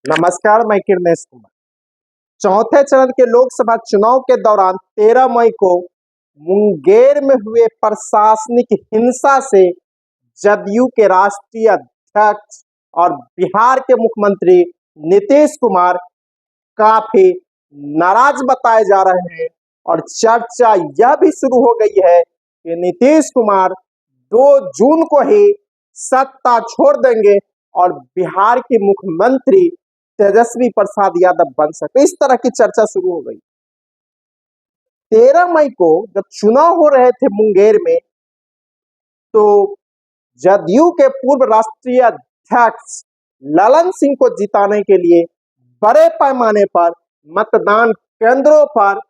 नमस्कार, मैं किरनेश कुमार। चौथे चरण के लोकसभा चुनाव के दौरान 13 मई को मुंगेर में हुए प्रशासनिक हिंसा से जदयू के राष्ट्रीय अध्यक्ष और बिहार के मुख्यमंत्री नीतीश कुमार काफी नाराज बताए जा रहे हैं और चर्चा यह भी शुरू हो गई है कि नीतीश कुमार 2 जून को ही सत्ता छोड़ देंगे और बिहार के मुख्यमंत्री तेजस्वी प्रसाद यादव बन सकते। इस तरह की चर्चा शुरू हो गई। 13 मई को जब चुनाव हो रहे थे मुंगेर में, तो जदयू के पूर्व राष्ट्रीय अध्यक्ष ललन सिंह को जिताने के लिए बड़े पैमाने पर मतदान केंद्रों पर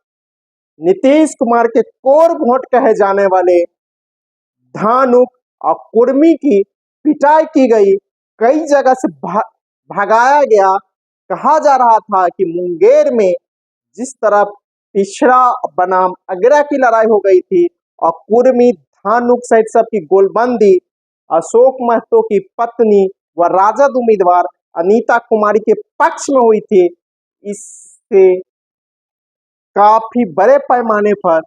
नीतीश कुमार के कोर वोट कहे जाने वाले धानुक और कुर्मी की पिटाई की गई। कई जगह से भगाया गया। कहा जा रहा था कि मुंगेर में जिस तरह पिछड़ा बनाम अगरा की लड़ाई हो गई थी और कुर्मी धानुक सहित सबकी गोलबंदी अशोक महतो की पत्नी व राजद उम्मीदवार अनीता कुमारी के पक्ष में हुई थी, इससे काफी बड़े पैमाने पर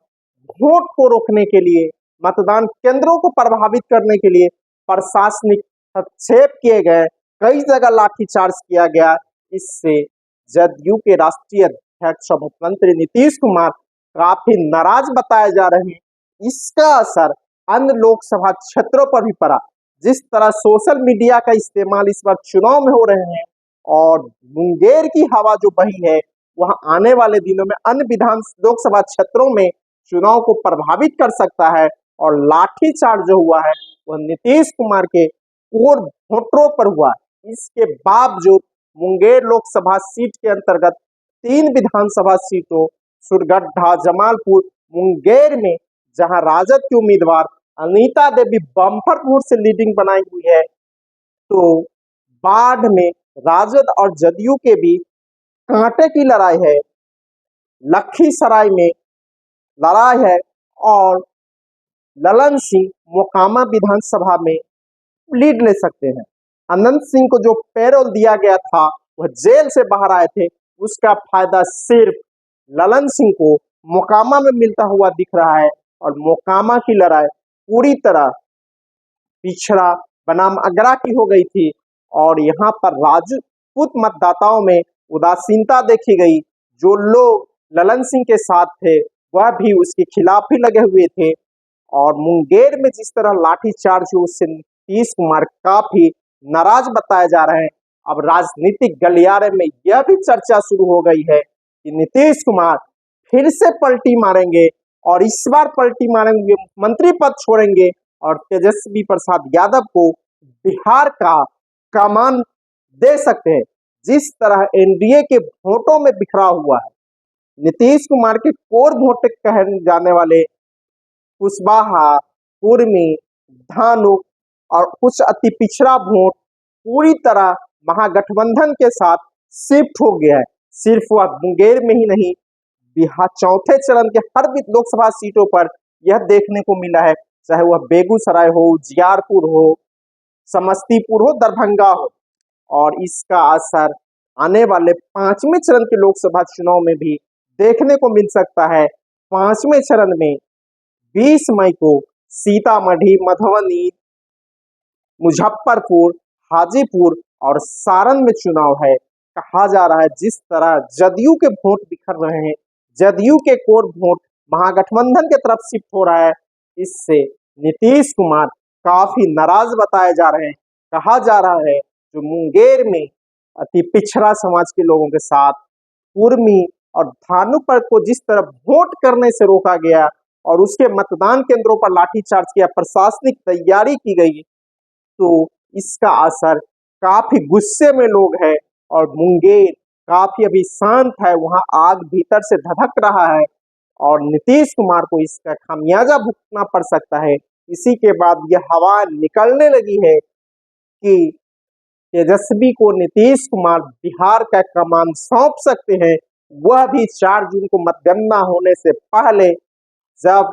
वोट को रोकने के लिए, मतदान केंद्रों को प्रभावित करने के लिए प्रशासनिक हस्तक्षेप किए गए। कई जगह लाठीचार्ज किया गया। इससे जदयू के राष्ट्रीय अध्यक्ष और मुख्यमंत्री नीतीश कुमार काफी नाराज बताए जा रहे हैं। इसका असर अन्य लोकसभा क्षेत्रों पर भी पड़ा। जिस तरह सोशल मीडिया का इस्तेमाल इस बार चुनाव में हो रहे हैं और मुंगेर की हवा जो बही है, वह आने वाले दिनों में अन्य लोकसभा क्षेत्रों में चुनाव को प्रभावित कर सकता है। और लाठीचार्ज जो हुआ है वह नीतीश कुमार के कोर वोटरों पर हुआ। इसके बावजूद मुंगेर लोकसभा सीट के अंतर्गत 3 विधानसभा सीटों सुरगड्ढा, जमालपुर, मुंगेर में जहां राजद की उम्मीदवार अनीता देवी बम्पर वोट से लीडिंग बनाई हुई है, तो बाढ़ में राजद और जदयू के बीच कांटे की लड़ाई है। लखीसराय में लड़ाई है और ललन सिंह मोकामा विधानसभा में लीड ले सकते हैं। अनंत सिंह को जो पैरोल दिया गया था, वह जेल से बाहर आए थे, उसका फायदा सिर्फ ललन सिंह को मोकामा में मिलता हुआ दिख रहा है। और मोकामा की लड़ाई पूरी तरह पिछड़ा बनाम अगरा की हो गई थी और यहाँ पर राजपूत मतदाताओं में उदासीनता देखी गई। जो लोग ललन सिंह के साथ थे वह भी उसके खिलाफ ही लगे हुए थे। और मुंगेर में जिस तरह लाठीचार्ज हुई, उससे नीतीश कुमार काफी नाराज बताए जा रहे हैं। अब राजनीतिक गलियारे में यह भी चर्चा शुरू हो गई है कि नीतीश कुमार फिर से पलटी मारेंगे और इस बार पलटी मारेंगे, मंत्री पद छोड़ेंगे और तेजस्वी प्रसाद यादव को बिहार का कमान दे सकते हैं। जिस तरह एनडीए के वोटों में बिखरा हुआ है, नीतीश कुमार के कोर वोट कहे जाने वाले कुशवाहा, कुर्मी, धानुक और कुछ अति पिछड़ा वोट पूरी तरह महागठबंधन के साथ शिफ्ट हो गया है। सिर्फ वह मुंगेर में ही नहीं, बिहार चौथे चरण के हर लोकसभा सीटों पर यह देखने को मिला है, चाहे वह बेगूसराय हो, जियारपुर हो, समस्तीपुर हो, दरभंगा हो। और इसका असर आने वाले 5वें चरण के लोकसभा चुनाव में भी देखने को मिल सकता है। 5वें चरण में 20 मई को सीतामढ़ी, मधुबनी, मुजफ्फरपुर, हाजीपुर और सारण में चुनाव है। कहा जा रहा है जिस तरह जदयू के वोट बिखर रहे हैं, जदयू के कोर वोट महागठबंधन की तरफ शिफ्ट हो रहा है, इससे नीतीश कुमार काफी नाराज बताए जा रहे हैं। कहा जा रहा है जो मुंगेर में अति पिछड़ा समाज के लोगों के साथ कुर्मी और धानुक पर को जिस तरह वोट करने से रोका गया और उसके मतदान केंद्रों पर लाठीचार्ज किया, प्रशासनिक तैयारी की गई, तो इसका असर काफी गुस्से में लोग हैं। और मुंगेर काफी अभी शांत है, वहां आग भीतर से धधक रहा है और नीतीश कुमार को इसका खामियाजा भुगतना पड़ सकता है। इसी के बाद यह हवा निकलने लगी है कि तेजस्वी को नीतीश कुमार बिहार का कमान सौंप सकते हैं, वह भी 4 जून को मतगणना होने से पहले, जब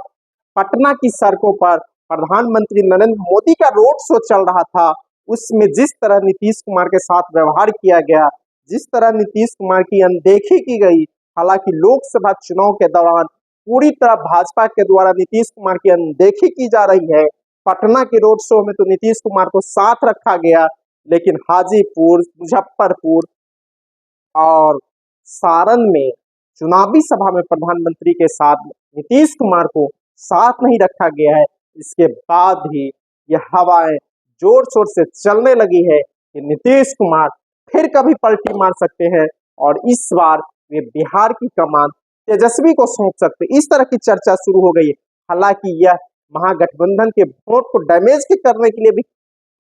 पटना की सड़कों पर प्रधानमंत्री नरेंद्र मोदी का रोड शो चल रहा था, उसमें जिस तरह नीतीश कुमार के साथ व्यवहार किया गया, जिस तरह नीतीश कुमार की अनदेखी की गई, हालांकि लोकसभा चुनाव के दौरान पूरी तरह भाजपा के द्वारा नीतीश कुमार की अनदेखी की जा रही है। पटना के रोड शो में तो नीतीश कुमार को साथ रखा गया, लेकिन हाजीपुर, मुजफ्फरपुर और सारण में चुनावी सभा में प्रधानमंत्री के साथ नीतीश कुमार को साथ नहीं रखा गया है। इसके बाद ही यह हवाएं जोर शोर से चलने लगी है कि नीतीश कुमार फिर कभी पलटी मार सकते हैं और इस बार वे बिहार की कमान तेजस्वी को सौंप सकते, इस तरह की चर्चा शुरू हो गई है। हालांकि यह महागठबंधन के वोट को डैमेज करने के लिए भी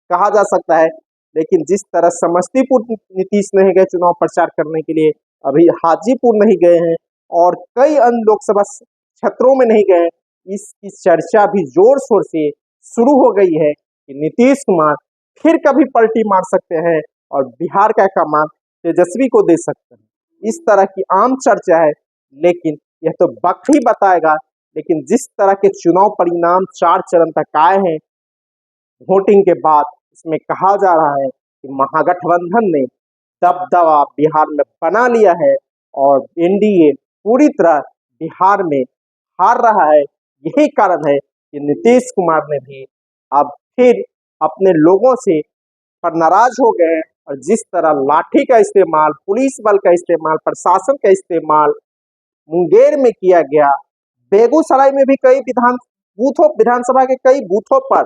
कहा जा सकता है, लेकिन जिस तरह समस्तीपुर नीतीश नहीं गए चुनाव प्रचार करने के लिए, अभी हाजीपुर नहीं गए हैं और कई अन्य लोकसभा क्षेत्रों में नहीं गए, इसकी चर्चा भी जोर शोर से शुरू हो गई है कि नीतीश कुमार फिर कभी पलटी मार सकते हैं और बिहार का कमान तेजस्वी को दे सकते हैं। इस तरह की आम चर्चा है, लेकिन यह तो वक्त ही बताएगा। लेकिन जिस तरह के चुनाव परिणाम 4 चरण तक आए हैं वोटिंग के बाद, इसमें कहा जा रहा है कि महागठबंधन ने दबदबा बिहार में बना लिया है और एनडीए पूरी तरह बिहार में हार रहा है। यही कारण है कि नीतीश कुमार ने भी अब फिर अपने लोगों से पर नाराज हो गए हैं और जिस तरह लाठी का इस्तेमाल, पुलिस बल का इस्तेमाल, प्रशासन का इस्तेमाल मुंगेर में किया गया, बेगूसराय में भी कई विधानसभा के कई बूथों पर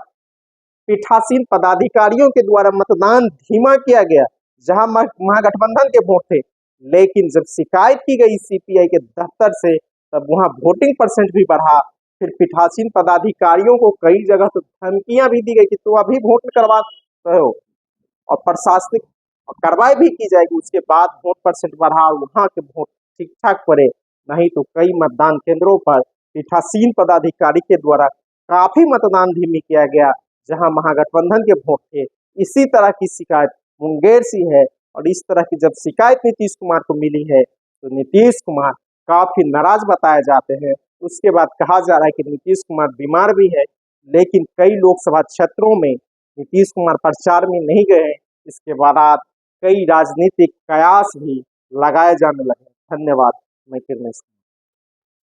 पीठासीन पदाधिकारियों के द्वारा मतदान धीमा किया गया, जहां महागठबंधन के वोट थे। लेकिन जब शिकायत की गई सीपीआई के दफ्तर से, तब वहां वोटिंग परसेंट भी बढ़ा। फिर पीठासीन पदाधिकारियों को कई जगह तो धमकियां भी दी गई कि तो अभी वोट करवा रहे हो और प्रशासनिक कार्रवाई भी की जाएगी, उसके बाद वोट परसेंट बढ़ा और वहां के वोट ठीक ठाक पड़े। नहीं तो कई मतदान केंद्रों पर पीठासीन पदाधिकारी के द्वारा काफी मतदान धीमी किया गया, जहां महागठबंधन के वोट थे। इसी तरह की शिकायत मुंगेर से है और इस तरह की जब शिकायत नीतीश कुमार को मिली है तो नीतीश कुमार काफी नाराज बताए जाते हैं। उसके बाद कहा जा रहा है कि नीतीश कुमार बीमार भी है, लेकिन कई लोकसभा क्षेत्रों में नीतीश कुमार प्रचार में नहीं गए। इसके बाद कई राजनीतिक कयास भी लगाए जाने लगे। धन्यवाद। मैं किरण।